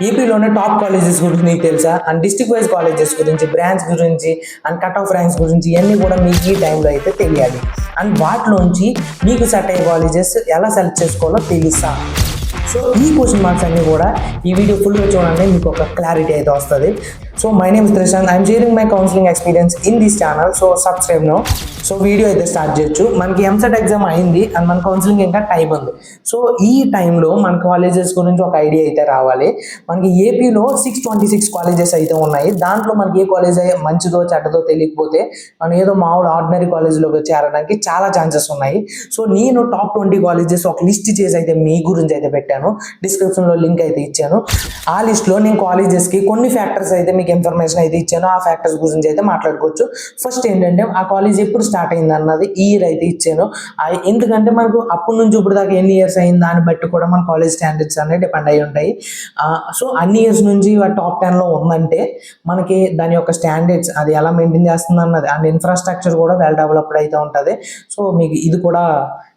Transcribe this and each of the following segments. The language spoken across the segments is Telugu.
ఏపీలోనే టాప్ కాలేజెస్ గురించి నీకు తెలుసా? అండ్ డిస్ట్రిక్ట్ వైజ్ కాలేజెస్ గురించి, బ్రాంచ్ గురించి, అండ్ కట్ ఆఫ్ ర్యాంక్స్ గురించి ఇవన్నీ కూడా మీకు ఈ టైంలో అయితే తెలియాలి. అండ్ వాటిలోంచి మీకు సెట్ అయ్యే కాలేజెస్ ఎలా సెలెక్ట్ చేసుకోవాలో తెలుసా? సో ఈ క్వశ్చన్ మార్క్స్ అన్నీ కూడా ఈ వీడియో ఫుల్గా చూడండి, మీకు ఒక క్లారిటీ అయితే వస్తుంది. So my name is Trishant, I'm sharing my counselling experience in this channel. So subscribe now. So video అయితే స్టార్ట్ చేయొచ్చు. మనకి ఎంసెట్ ఎగ్జామ్ అయింది అండ్ మన కౌన్సిలింగ్ ఇంకా టైం ఉంది. సో ఈ టైంలో మన కాలేజెస్ గురించి ఒక ఐడియా అయితే రావాలి. మనకి ఏపీలో 626 కాలేజెస్ అయితే ఉన్నాయి. దాంట్లో మనకి ఏ కాలేజ్ మంచిదో చెడ్డదో తెలియకపోతే మనం ఏదో మామూలు ఆర్డినరీ కాలేజ్లోకి చేరడానికి చాలా ఛాన్సెస్ ఉన్నాయి. సో నేను టాప్ 20 కాలేజెస్ ఒక లిస్ట్ చేసి అయితే మీ గురించి అయితే పెట్టాను. డిస్క్రిప్షన్లో లింక్ అయితే ఇచ్చాను. ఆ లిస్ట్లో నేను కాలేజెస్కి కొన్ని ఫ్యాక్టర్స్ అయితే మీకు ఇన్ఫర్మేషన్ అయితే ఇచ్చాను. ఆ ఫ్యాక్టర్స్ గురించి అయితే మాట్లాడుకోవచ్చు. ఫస్ట్ ఏంటంటే ఆ కాలేజ్ ఎప్పుడు స్టార్ట్ అయింది అన్నది ఇయర్ అయితే ఇచ్చాను. ఎందుకంటే మనకు అప్పటి నుంచి ఇప్పుడు దాకా ఎన్ని ఇయర్స్ అయింది దాన్ని బట్టి కూడా మన కాలేజ్ స్టాండర్డ్స్ అనేవి డిపెండ్ అయి ఉంటాయి. సో అన్ని ఇయర్స్ నుంచి టాప్ 10లో ఉందంటే మనకి దాని యొక్క స్టాండర్డ్స్ అది ఎలా మెయింటైన్ చేస్తుంది అన్నది, అండ్ ఇన్ఫ్రాస్ట్రక్చర్ కూడా వెల్ డెవలప్డ్ అయితే ఉంటుంది. సో మీకు ఇది కూడా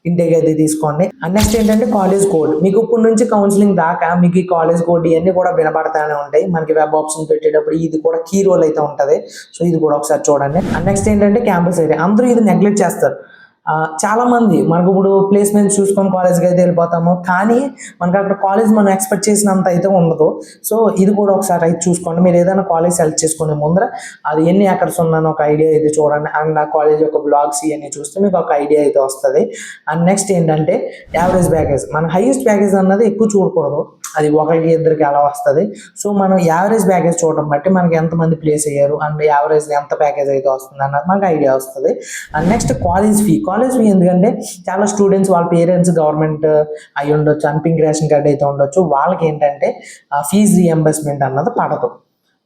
ఇంటేక్ అయితే తీసుకోండి. అండ్ నెక్స్ట్ ఏంటంటే కాలేజ్ కోడ్. మీకు ఇప్పటి నుంచి కౌన్సిలింగ్ దాకా మీకు ఈ కాలేజ్ కోడ్ ఇవన్నీ కూడా వినపడతానే ఉంటాయి. మనకి వెబ్ ఆప్షన్ పెట్టేటప్పుడు ఇది కూడా కీ రోల్ అయితే ఉంటుంది. సో ఇది కూడా ఒకసారి చూడండి. అండ్ నెక్స్ట్ ఏంటంటే క్యాంపస్ ఏరియా. అందరూ ఇది నెగ్లెక్ట్ చేస్తారు. చాలా మంది మనకు ఇప్పుడు ప్లేస్మెంట్స్ చూసుకొని కాలేజ్కి అయితే వెళ్ళిపోతాము, కానీ మనకు అక్కడ కాలేజ్ మనం ఎక్స్పెక్ట్ చేసినంత అయితే ఉండదు. సో ఇది కూడా ఒకసారి అయితే చూసుకోండి. మీరు ఏదైనా కాలేజ్ సెలెక్ట్ చేసుకునే ముందర అది ఎన్ని ఎకర్స్ ఉందని ఒక ఐడియా అయితే చూడండి. అండ్ ఆ కాలేజ్ యొక్క బ్లాగ్స్ ఇవన్నీ చూస్తే మీకు ఒక ఐడియా అయితే వస్తుంది. అండ్ నెక్స్ట్ ఏంటంటే యావరేజ్ ప్యాకేజ్. మన హైయెస్ట్ ప్యాకేజ్ అన్నది ఎక్కువ చూడకూడదు, అది ఒకరికి ఇద్దరికి అలా వస్తుంది. సో మనం యావరేజ్ ప్యాకేజ్ చూడడం బట్టి మనకి ఎంతమంది ప్లేస్ అయ్యారు అండ్ యావరేజ్ ఎంత ప్యాకేజ్ అయితే వస్తుంది అన్నది మనకు ఐడియా వస్తుంది. అండ్ నెక్స్ట్ కాలేజ్ ఫీ ఎందుకంటే చాలా స్టూడెంట్స్ వాళ్ళ పేరెంట్స్ గవర్నమెంట్ అయి ఉండొచ్చు, అండ్ పింక్ రేషన్ కార్డ్ అయితే ఉండొచ్చు. వాళ్ళకి ఏంటంటే ఫీజు రియంబర్స్మెంట్ అన్నది పడదు.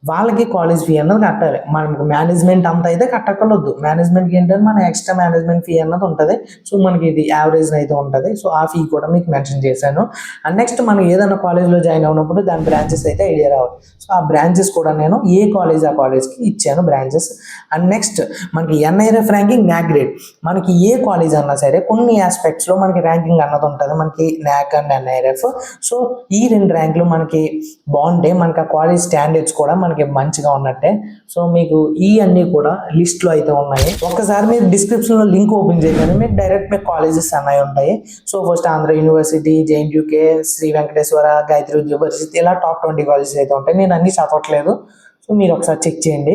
వాళ్ళకి కాలేజ్ ఫీ అన్నది కట్టాలి. మనకు మేనేజ్మెంట్ అంత అయితే కట్టకూడదు. మేనేజ్మెంట్కి ఏంటంటే మన ఎక్స్ట్రా మేనేజ్మెంట్ ఫీ అన్నది ఉంటుంది. సో మనకి ఇది యావరేజ్ అయితే ఉంటుంది. సో ఆ ఫీ కూడా మీకు మెన్షన్ చేశాను. అండ్ నెక్స్ట్ మనం ఏదైనా కాలేజ్లో జాయిన్ అయినప్పుడు దాని బ్రాంచెస్ అయితే ఐడియా రావాలి. సో ఆ బ్రాంచెస్ కూడా నేను ఏ కాలేజ్ ఆ కాలేజ్కి ఇచ్చాను బ్రాంచెస్. అండ్ నెక్స్ట్ మనకి ఎన్ఐఆర్ఎఫ్ ర్యాంకింగ్, న్యాక్ గ్రేడ్. మనకి ఏ కాలేజ్ అన్నా సరే కొన్ని ఆస్పెక్ట్స్లో మనకి ర్యాంకింగ్ అన్నది ఉంటుంది. మనకి న్యాక్ అండ్ ఎన్ఐఆర్ఎఫ్. సో ఈ రెండు ర్యాంకులు మనకి బాగుంటే మనకి ఆ కాలేజ్ స్టాండర్డ్స్ కూడా మనకి మంచిగా ఉన్నట్టే. సో మీకు ఈ అన్నీ కూడా లిస్ట్లో అయితే ఉన్నాయి. ఒక్కసారి మీరు డిస్క్రిప్షన్లో లింక్ ఓపెన్ చేయగానే మీకు డైరెక్ట్ మీకు కాలేజెస్ అన్నవి ఉంటాయి. సో ఫస్ట్ ఆంధ్ర యూనివర్సిటీ, జేఎన్యూకే, శ్రీ వెంకటేశ్వర, గాయత్రి ఉద్యోగ పరిషత్, ఇలా టాప్ 20 కాలేజెస్ అయితే ఉంటాయి. నేను అన్ని చదవట్లేదు, సో మీరు ఒకసారి చెక్ చేయండి.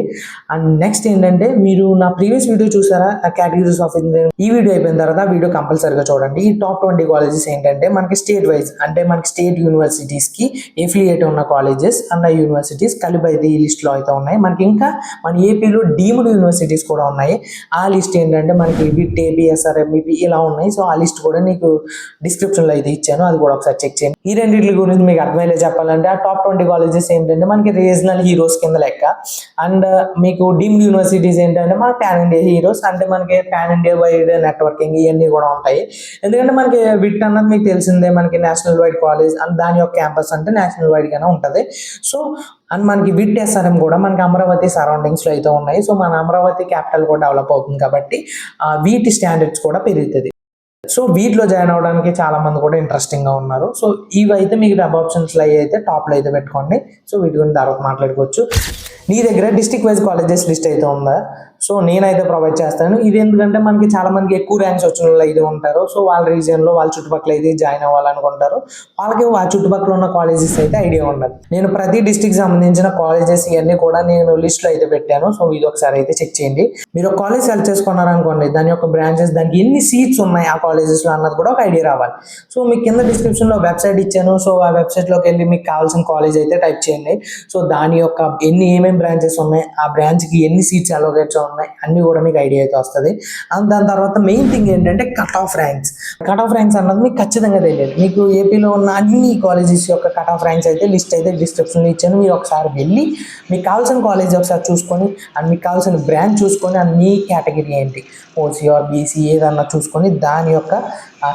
అండ్ నెక్స్ట్ ఏంటంటే మీరు నా ప్రీవియస్ వీడియో చూసారా, కేటగిరీస్ ఆఫ్ ఇంజనీరింగ్. ఈ వీడియో అయిపోయిన తర్వాత వీడియో కంపల్సరీగా చూడండి. ఈ టాప్ 20 కాలేజెస్ ఏంటంటే మనకి స్టేట్ వైజ్, అంటే మనకి స్టేట్ యూనివర్సిటీస్కి ఎఫిలియేట్ ఉన్న కాలేజెస్ అండ్ ఆ యూనివర్సిటీస్ కలిపి అయితే ఈ లిస్ట్లో అయితే ఉన్నాయి. మనకి ఇంకా మన ఏపీలో డీమ్డ్ యూనివర్సిటీస్ కూడా ఉన్నాయి. ఆ లిస్ట్ ఏంటంటే మనకి విట్, ఏపీఎస్ఆర్, ఎంఈపీ ఇలా ఉన్నాయి. సో ఆ లిస్ట్ కూడా నీకు డిస్క్రిప్షన్లో అయితే ఇచ్చాను, అది కూడా ఒకసారి చెక్ చేయండి. ఈ రెండింటి గురించి మీకు అర్థమయ్యేలా చెప్పాలంటే ఆ టాప్ 20 కాలేజెస్ ఏంటంటే మనకి రీజనల్ హీరోస్ కింద లెక్క. అండ్ మీకు డీమ్డ్ యూనివర్సిటీస్ ఏంటంటే మన పాన్ ఇండియా హీరోస్, అంటే మనకి పాన్ ఇండియా వైడ్ నెట్వర్కింగ్ ఇవన్నీ కూడా ఉంటాయి. ఎందుకంటే మనకి విట్ అన్నది మీకు తెలిసిందే, మనకి నేషనల్ వైడ్ కాలేజ్ అండ్ దాని యొక్క క్యాంపస్ అంటే నేషనల్ వైడ్ గానే ఉంటుంది. సో అండ్ మనకి విట్, ఎస్ఆర్ఎం కూడా మనకి అమరావతి సరౌండింగ్స్లో అయితే ఉన్నాయి. సో మన అమరావతి క్యాపిటల్ కూడా డెవలప్ అవుతుంది కాబట్టి వీటి స్టాండర్డ్స్ కూడా పెరుగుతుంది. సో వీటిలో జాయిన్ అవ్వడానికి చాలా మంది కూడా ఇంట్రెస్టింగ్గా ఉన్నారు. సో ఇవైతే మీకు వెబ్ ఆప్షన్స్లో అయితే టాప్లో అయితే పెట్టుకోండి. సో వీటి గురించి తర్వాత మాట్లాడుకోవచ్చు. నీ దగ్గర డిస్ట్రిక్ట్ వైజ్ కాలేజెస్ లిస్ట్ అయితే ఉందా? సో నేనైతే ప్రొవైడ్ చేస్తాను. ఇది ఎందుకంటే మనకి చాలా మందికి ఎక్కువ ర్యాంక్స్ వచ్చిన వాళ్ళు అయితే ఉంటారు. సో వాళ్ళ రీజియన్లో వాళ్ళ చుట్టుపక్కల అయితే జాయిన్ అవ్వాలనుకుంటారు. వాళ్ళకి ఆ చుట్టుపక్కల ఉన్న కాలేజెస్ అయితే ఐడియా ఉండదు. నేను ప్రతి డిస్ట్రిక్ట్ సంబంధించిన కాలేజెస్ ఇవన్నీ కూడా నేను లిస్ట్లో అయితే పెట్టాను. సో ఇది ఒకసారి అయితే చెక్ చేయండి. మీరు ఒక కాలేజ్ సెలెక్ట్ చేసుకున్నారనుకోండి, దాని యొక్క బ్రాంచెస్, దానికి ఎన్ని సీట్స్ ఉన్నాయి ఆ కాలేజెస్లో అన్నది కూడా ఒక ఐడియా రావాలి. సో మీకు కింద డిస్క్రిప్షన్లో వెబ్సైట్ ఇచ్చాను. సో ఆ వెబ్సైట్లోకి వెళ్ళి మీకు కావాల్సిన కాలేజ్ అయితే టైప్ చేయండి. సో దాని యొక్క ఏమేమి బ్రాంచెస్ ఉన్నాయి, ఆ బ్రాంచ్కి ఎన్ని సీట్స్ అలోకేట్స్ ఉన్నాయి అన్ని కూడా మీకు ఐడియా అయితే వస్తుంది. అండ్ దాని తర్వాత మెయిన్ థింగ్ ఏంటంటే cut off ranks. Cut off ranks అన్నది మీకు ఖచ్చితంగా తెలియాలి. మీకు ఏపీలో ఉన్న అన్ని కాలేజెస్ యొక్క కట్ ఆఫ్ ర్యాంక్స్ అయితే లిస్ట్ అయితే డిస్క్రిప్షన్లో ఇచ్చాను. మీరు ఒకసారి వెళ్ళి మీకు కావాల్సిన కాలేజ్ ఒకసారి చూసుకొని, అండ్ మీకు కావాల్సిన బ్రాంచ్ చూసుకొని, అండ్ మీ కేటగిరీ ఏంటి, ఓసీ ఆర్ బీసీ ఏదన్నా చూసుకొని దాని యొక్క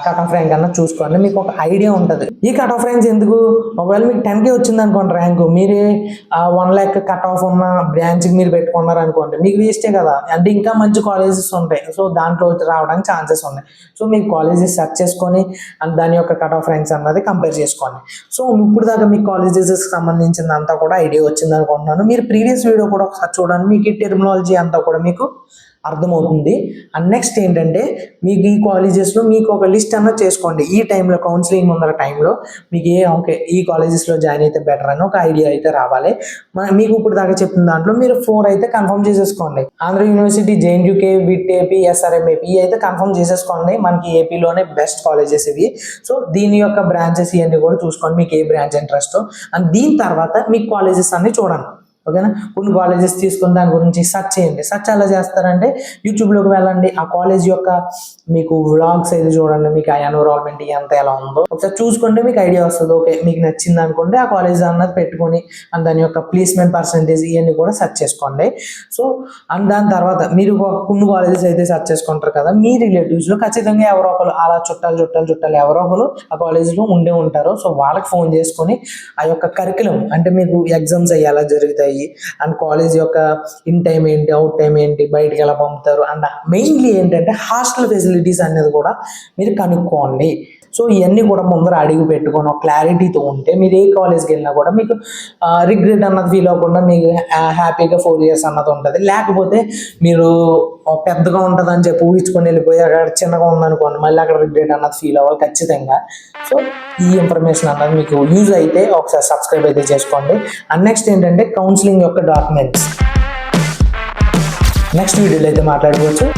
కట్ ఆఫ్ ర్యాంక్ అన్న చూసుకోండి, మీకు ఒక ఐడియా ఉంటుంది. ఈ కట్ ఆఫ్ ర్యాంక్స్ ఎందుకు, ఒకవేళ మీకు 10K వచ్చింది అనుకోండి ర్యాంకు, మీరే 1 lakh కట్ ఆఫ్ ఉన్న బ్రాంచ్కి మీరు పెట్టుకున్నారు అనుకోండి, మీకు వేస్టే కదా. అంటే ఇంకా మంచి కాలేజెస్ ఉంటాయి, సో దాంట్లో రావడానికి ఛాన్సెస్ ఉన్నాయి. సో మీకు కాలేజెస్ సెర్చ్ చేసుకొని అండ్ దాని యొక్క కట్ ఆఫ్ ర్యాంక్స్ అన్నది కంపేర్ చేసుకోండి. సో ఇప్పుడు దాకా మీ కాలేజెస్కి సంబంధించింది అంతా కూడా ఐడియా వచ్చింది అనుకుంటున్నాను. మీరు ప్రీవియస్ వీడియో కూడా ఒకసారి చూడండి, మీకు ఈ టెర్మినాలజీ అంతా కూడా మీకు అర్థమవుతుంది. అండ్ నెక్స్ట్ ఏంటంటే, మీకు ఈ కాలేజెస్లో మీకు ఒక లిస్ట్ అన్నది చేసుకోండి. ఈ టైంలో కౌన్సిలింగ్ ముందర టైంలో మీకు ఓకే ఈ కాలేజెస్లో జాయిన్ అయితే బెటర్ అని ఒక ఐడియా అయితే రావాలి. మీకు ఇప్పుడు దాకా చెప్పిన దాంట్లో మీరు 4 అయితే కన్ఫర్మ్ చేసేసుకోండి. Andhra university, JNUK, VIT AP, SRM-AP ఇవి అయితే కన్ఫర్మ్ చేసేసుకోండి. మనకి ఏపీలోనే బెస్ట్ కాలేజెస్ ఇవి. సో దీని యొక్క బ్రాంచెస్ ఇవన్నీ కూడా చూసుకోండి, మీకు ఏ బ్రాంచ్ ఇంట్రెస్ట్. అండ్ దీని తర్వాత మీకు కాలేజెస్ అన్ని చూడండి. ఓకేనా, కొన్ని కాలేజెస్ తీసుకుని దాని గురించి సెర్చ్ చేయండి. సెర్చ్ ఎలా చేస్తారంటే, యూట్యూబ్లోకి వెళ్ళండి, ఆ కాలేజ్ యొక్క మీకు వ్లాగ్స్ అయితే చూడండి, మీకు ఆ ఎన్విరాన్మెంట్ ఎంత ఎలా ఉందో ఒకసారి చూసుకుంటే మీకు ఐడియా వస్తుంది. ఓకే మీకు నచ్చింది అనుకుంటే ఆ కాలేజ్ అన్నది పెట్టుకొని అండ్ దాని యొక్క ప్లేస్మెంట్ పర్సంటేజ్ ఇవన్నీ కూడా సెర్చ్ చేసుకోండి. సో అండ్ దాని తర్వాత మీరు కొన్ని కాలేజెస్ అయితే సెర్చ్ చేసుకుంటారు కదా, మీ రిలేటివ్స్లో ఖచ్చితంగా ఎవరో ఒకరు అలా చుట్టాలు ఎవరో ఒకరు ఆ కాలేజ్లో ఉండే ఉంటారు. సో వాళ్ళకి ఫోన్ చేసుకొని ఆ యొక్క కరికులం అంటే మీకు ఎగ్జామ్స్ అయ్యి ఎలా జరుగుతాయి అండ్ కాలేజ్ యొక్క ఇన్ టైం ఏంటి, అవుట్ టైం ఏంటి, బయటికి ఎలా పంపుతారు, అండ్ మెయిన్లీ ఏంటంటే హాస్టల్ ఫెసిలిటీస్ అనేది కూడా మీరు కనుక్కోండి. సో ఇవన్నీ కూడా ముందర అడిగి పెట్టుకొని ఒక క్లారిటీతో ఉంటే మీరు ఏ కాలేజ్కి వెళ్ళినా కూడా మీకు రిగ్రెట్ అన్నది ఫీల్ అవ్వకుండా మీకు హ్యాపీగా 4 years అన్నది ఉంటుంది. లేకపోతే మీరు పెద్దగా ఉంటుంది అని చెప్పి ఊహించుకొని వెళ్ళిపోయి అక్కడ చిన్నగా ఉందనుకోండి, మళ్ళీ అక్కడ రిగ్రెట్ అన్నది ఫీల్ అవ్వాలి ఖచ్చితంగా. సో ఈ ఇన్ఫర్మేషన్ అన్నది మీకు యూజ్ అయితే ఒకసారి సబ్స్క్రైబ్ అయితే చేసుకోండి. అండ్ నెక్స్ట్ ఏంటంటే కౌన్సిలింగ్ యొక్క డాక్యుమెంట్స్ నెక్స్ట్ వీడియోలో అయితే మాట్లాడుకోవచ్చు.